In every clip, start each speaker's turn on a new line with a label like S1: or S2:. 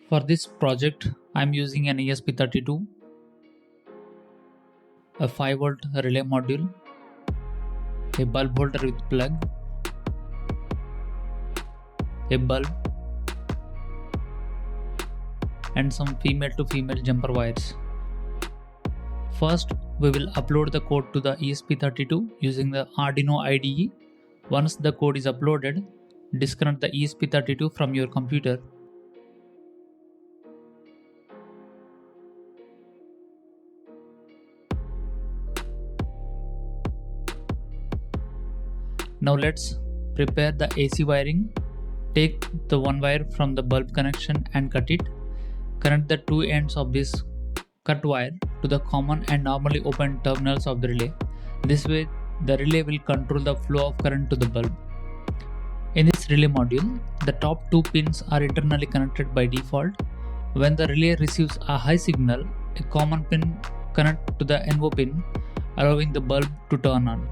S1: For this project, I am using an ESP32, a 5V relay module, a bulb holder with plug, a bulb, and some female to female jumper wires. First, we will upload the code to the ESP32 using the Arduino IDE. Once the code is uploaded, disconnect the ESP32 from your computer. Now let's prepare the AC wiring. Take the one wire from the bulb connection and cut it. Connect the two ends of this cut wire to the common and normally open terminals of the relay. This way, the relay will control the flow of current to the bulb. In this relay module, the top two pins are internally connected by default. When the relay receives a high signal, a common pin connects to the NO pin, allowing the bulb to turn on.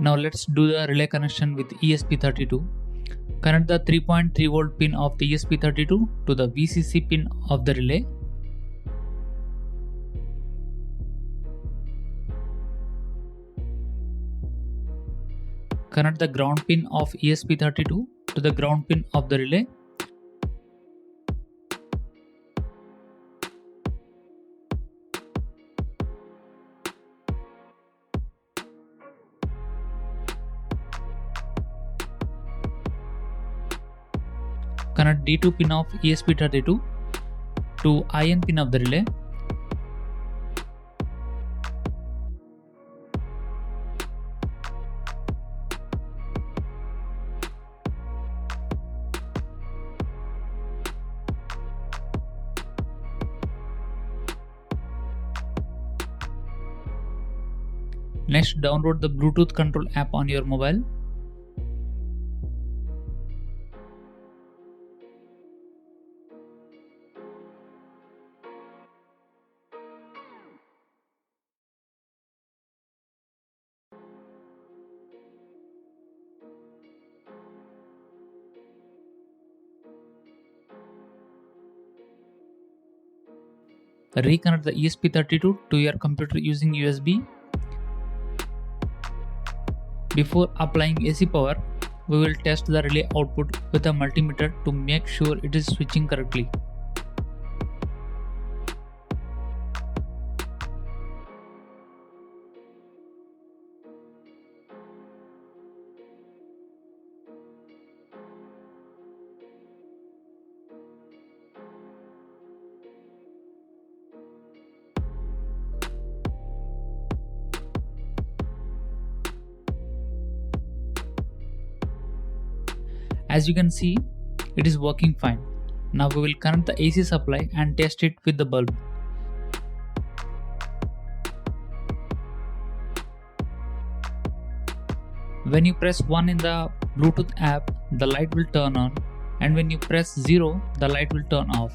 S1: Now let's do the relay connection with ESP32. Connect the 3.3V pin of the ESP32 to the VCC pin of the relay. Connect the ground pin of ESP32 to the ground pin of the relay. Connect D2 pin of ESP32 to IN pin of the relay. Next, download the Bluetooth control app on your mobile. Reconnect the ESP32 to your computer using USB. Before applying AC power, we will test the relay output with a multimeter to make sure it is switching correctly. As you can see, it is working fine. Now we will connect the AC supply and test it with the bulb. When you press 1 in the Bluetooth app, the light will turn on, and when you press 0, the light will turn off.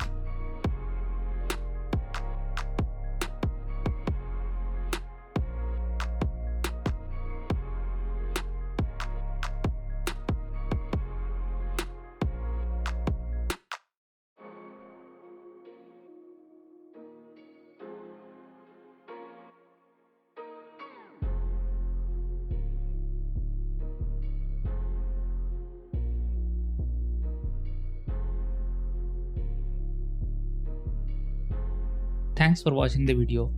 S1: Thanks for watching the video.